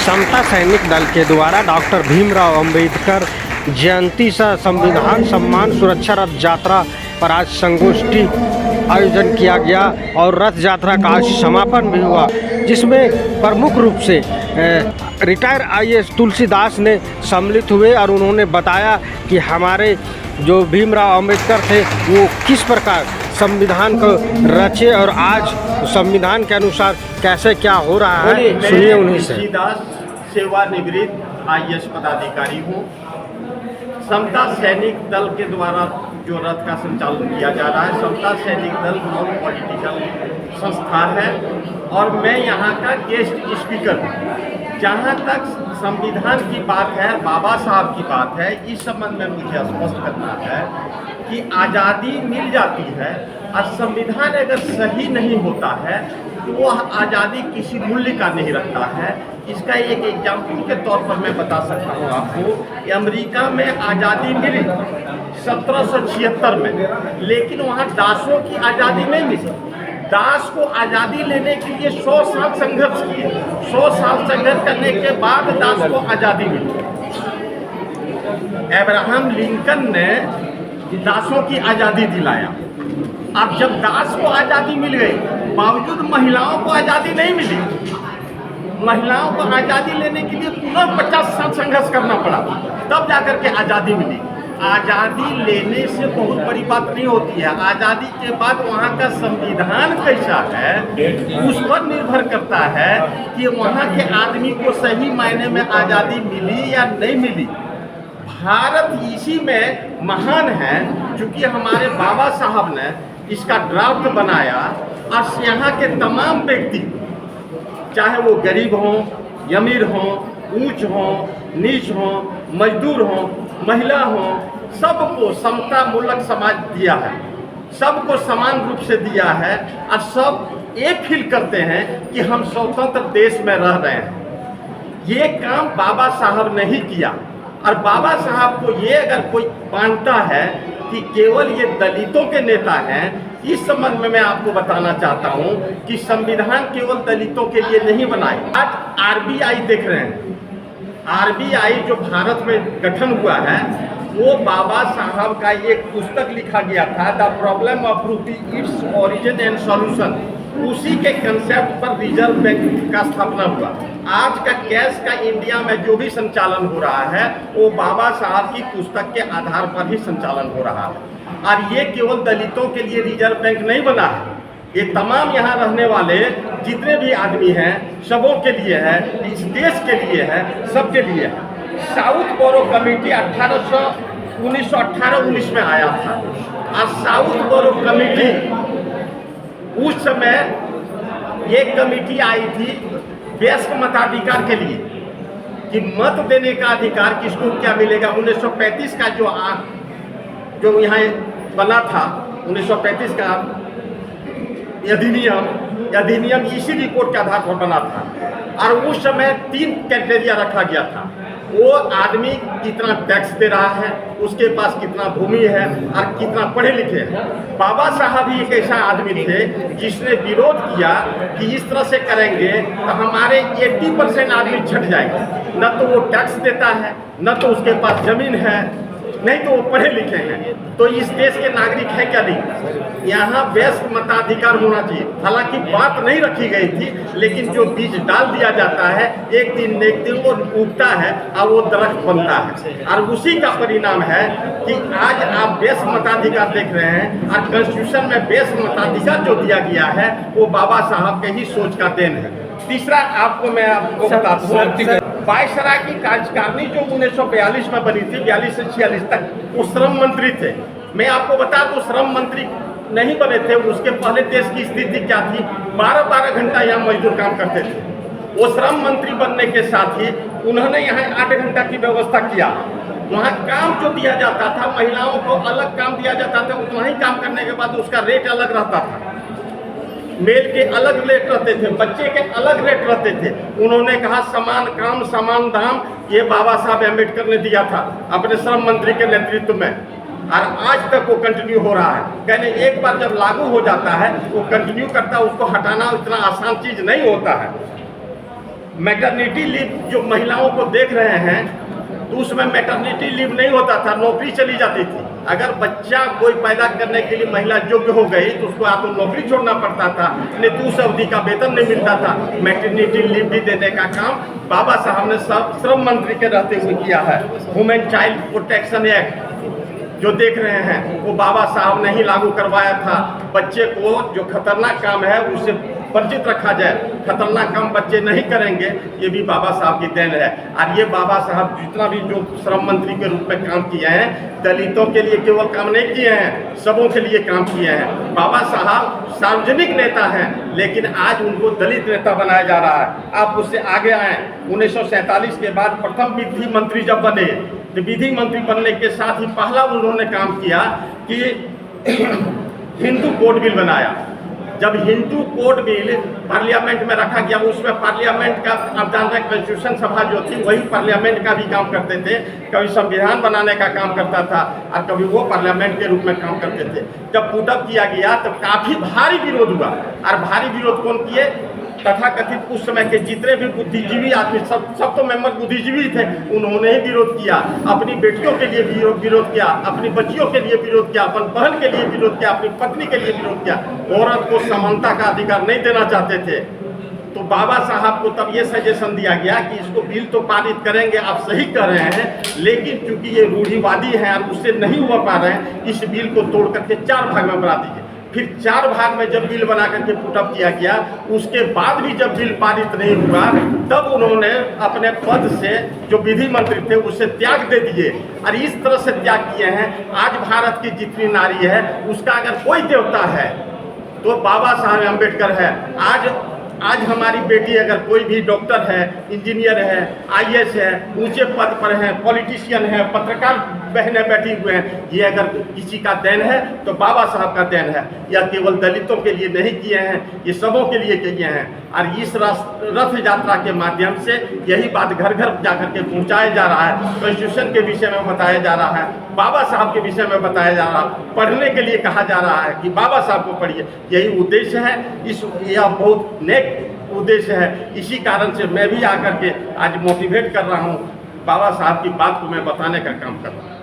समता सैनिक दल के द्वारा डॉक्टर भीमराव अंबेडकर जयंती सह संविधान सम्मान सुरक्षा रथ यात्रा पर आज संगोष्ठी आयोजन किया गया और रथ यात्रा का आज समापन भी हुआ, जिसमें प्रमुख रूप से रिटायर आईएएस तुलसीदास ने सम्मिलित हुए और उन्होंने बताया कि हमारे जो भीमराव अंबेडकर थे वो किस प्रकार संविधान को रचे और आज संविधान के अनुसार कैसे क्या हो रहा है। सुनिए उन्हीं से। तुलसीदास सेवानिवृत्त आईएएस पदाधिकारी हूँ। समता सैनिक दल के द्वारा जो रथ का संचालन किया जा रहा है, समता सैनिक दल नॉन पॉलिटिकल संस्था है और मैं यहाँ का गेस्ट स्पीकर हूँ। जहाँ तक संविधान की बात है, बाबा साहब की बात है, इस संबंध में मुझे स्पष्ट करना है कि आज़ादी मिल जाती है और संविधान अगर सही नहीं होता है तो वह आज़ादी किसी मूल्य का नहीं रखता है। इसका एक एग्जाम्पल के तौर पर मैं बता सकता हूँ आपको कि अमेरिका में आज़ादी मिली 1776 में, लेकिन वहाँ दासों की आज़ादी नहीं मिली। दास को आज़ादी लेने के लिए 100 साल संघर्ष किए। 100 साल संघर्ष करने के बाद दास को आज़ादी मिली। अब्राहम लिंकन ने दासों की आज़ादी दिलाया। अब जब दास को आज़ादी मिल गई, बावजूद महिलाओं को आज़ादी नहीं मिली। महिलाओं को आज़ादी लेने के लिए पुनः 50 साल संघर्ष करना पड़ा, तब जाकर के आज़ादी मिली। आज़ादी लेने से बहुत बड़ी बात नहीं होती है। आज़ादी के बाद वहाँ का संविधान कैसा है उस पर निर्भर करता है कि वहाँ के आदमी को सही मायने में आज़ादी मिली या नहीं मिली। भारत इसी में महान है क्योंकि हमारे बाबा साहब ने इसका ड्राफ्ट बनाया और यहाँ के तमाम व्यक्ति, चाहे वो गरीब हों, अमीर हों, ऊंच हों, नीच हों, मजदूर हों, महिला हों, सबको समता मूलक समाज दिया है, सबको समान रूप से दिया है और सब ये फील करते हैं कि हम स्वतंत्र देश में रह रहे हैं। ये काम बाबा साहब ने ही किया और बाबा साहब को ये अगर कोई मानता है कि केवल ये दलितों के नेता हैं, इस संबंध में मैं आपको बताना चाहता हूं कि संविधान केवल दलितों के लिए नहीं बनाए। आज आरबीआई देख रहे हैं, आरबीआई जो भारत में गठन हुआ है वो बाबा साहब का एक पुस्तक लिखा गया था, द प्रॉब्लम ऑफ रूपी इट्स ओरिजिन एंड सॉल्यूशन। उसी के कंसेप्ट पर रिजर्व बैंक का स्थापना हुआ। आज का कैश का इंडिया में जो भी संचालन हो रहा है वो बाबा साहब की पुस्तक के आधार पर ही संचालन हो रहा है। और ये केवल दलितों के लिए रिजर्व बैंक नहीं बना है, ये तमाम यहाँ रहने वाले जितने भी आदमी हैं सबों के लिए है, इस देश के लिए है, सबके लिए है। साउथ बोरो कमेटी 1918-19 में आया था और साउथ बोरो कमेटी उस समय एक कमेटी आई थी वयस्क मताधिकार के लिए कि मत देने का अधिकार किसको क्या मिलेगा। 1935 का जो यहाँ बना था, 1935 का अधिनियम इसी रिपोर्ट के आधार पर बना था और उस समय 3 क्राइटेरिया रखा गया था। वो आदमी कितना टैक्स दे रहा है, उसके पास कितना भूमि है और कितना पढ़े लिखे हैं। बाबा साहब ही एक ऐसा आदमी थे जिसने विरोध किया कि इस तरह से करेंगे तो हमारे 80% आदमी छट जाएंगे, न तो वो टैक्स देता है, न तो उसके पास जमीन है, नहीं तो वो पढ़े लिखे हैं, तो इस देश के नागरिक है क्या नहीं। यहाँ वयस्क मताधिकार होना चाहिए। हालांकि बात नहीं रखी गई थी, लेकिन जो बीज डाल दिया जाता है एक दिन वो उगता है और वो दरख्त बनता है और उसी का परिणाम है कि आज आप वयस्क मताधिकार देख रहे हैं और कॉन्स्टिट्यूशन में वयस्क मताधिकार जो दिया गया है वो बाबा साहब के ही सोच का देन है। तीसरा आपको बताता हूँ, वायसराय की कार्यकारिणी जो 1942 में बनी थी, 42 से 46 तक, वो श्रम मंत्री थे। मैं आपको बता दूं श्रम मंत्री नहीं बने थे, उसके पहले देश की स्थिति क्या थी, 12-12 घंटा यहाँ मजदूर काम करते थे। वो श्रम मंत्री बनने के साथ ही उन्होंने यहाँ 8 घंटा की व्यवस्था किया। वहाँ काम जो दिया जाता था, महिलाओं को अलग काम दिया जाता था, उतना ही काम करने के बाद उसका रेट अलग रहता था। मेल के अलग रेट रहते थे, बच्चे के अलग रेट रहते थे। उन्होंने कहा समान काम समान दाम, ये बाबा साहब अम्बेडकर ने दिया था अपने श्रम मंत्री के नेतृत्व में और आज तक वो कंटिन्यू हो रहा है। कहने एक बार जब लागू हो जाता है वो कंटिन्यू करता है, उसको हटाना इतना आसान चीज नहीं होता है। मैटरनिटी लीव जो महिलाओं को देख रहे हैं, तो उसमें मैटरनिटी लीव नहीं होता था, नौकरी चली जाती थी। अगर बच्चा कोई पैदा करने के लिए महिला योग्य हो गई तो उसको या तो नौकरी छोड़ना पड़ता था, नहीं तो उस अवधि का वेतन नहीं मिलता था। मैटरनिटी लीव भी देने का काम बाबा साहब ने श्रम मंत्री के रहते हुए किया है। वुमेन चाइल्ड प्रोटेक्शन एक्ट जो देख रहे हैं वो बाबा साहब ने ही लागू करवाया था। बच्चे को जो खतरनाक काम है उससे वंचित रखा जाए, खतरनाक काम बच्चे नहीं करेंगे, ये भी बाबा साहब की देन है। और ये बाबा साहब जितना भी जो श्रम मंत्री के रूप में काम किए हैं, दलितों के लिए केवल काम नहीं किए हैं, सबों के लिए काम किए हैं। बाबा साहब सार्वजनिक नेता हैं, लेकिन आज उनको दलित नेता बनाया जा रहा है। आप उससे आगे आए, 1947 के बाद प्रथम विधि मंत्री जब बने, तो विधि मंत्री बनने के साथ ही पहला उन्होंने काम किया कि हिंदू कोड बिल बनाया। जब हिंदू कोड बिल पार्लियामेंट में रखा गया, उसमें पार्लियामेंट का, आप जान रहे हैं कॉन्स्टिट्यूशन सभा जो थी वही पार्लियामेंट का भी काम करते थे। कभी संविधान बनाने का काम करता था और कभी वो पार्लियामेंट के रूप में काम करते थे। जब पुटअप किया गया तब काफ़ी भारी विरोध हुआ, और भारी विरोध कौन किए? तथाकथित उस समय के जितने भी बुद्धिजीवी आदमी, सब तो मेंबर बुद्धिजीवी थे, उन्होंने ही विरोध किया। अपनी बेटियों के लिए विरोध किया, अपनी बच्चियों के लिए विरोध किया, अपन बहन के लिए विरोध किया, अपनी पत्नी के लिए विरोध किया। औरत को समानता का अधिकार नहीं देना चाहते थे। तो बाबा साहब को तब ये सजेशन दिया गया कि इसको बिल तो पारित करेंगे, आप सही कर रहे हैं, लेकिन चूंकि ये रूढ़िवादी हैं और उससे नहीं हो पा रहे हैं, इस बिल को तोड़ करके 4 भाग में बना दीजिए। फिर 4 भाग में जब बिल बना करके पुटअप किया गया, उसके बाद भी जब बिल पारित नहीं हुआ, तब उन्होंने अपने पद से जो विधि मंत्री थे उससे त्याग दे दिए। और इस तरह से त्याग किए हैं, आज भारत की जितनी नारी है उसका अगर कोई देवता है तो बाबा साहब अम्बेडकर है। आज हमारी बेटी अगर कोई भी डॉक्टर है, इंजीनियर है, आईएएस है, ऊंचे पद पर है, पॉलिटिशियन है, पत्रकार बहनें बैठी हुए हैं, ये अगर किसी का देन है तो बाबा साहब का देन है। यह केवल दलितों के लिए नहीं किए हैं, ये सबों के लिए किए हैं। और इस रथ यात्रा के माध्यम से यही बात घर घर जाकर के पहुँचाया जा रहा है। कॉन्स्टिट्यूशन के विषय में बताया जा रहा है, बाबा साहब के विषय में बताया जा रहा है, पढ़ने के लिए कहा जा रहा है कि बाबा साहब को पढ़िए। यही उद्देश्य है, यह बहुत नेक उद्देश्य है। इसी कारण से मैं भी आकर के आज मोटिवेट कर रहा हूँ, बाबा साहब की बात को मैं बताने का काम कर रहा हूँ।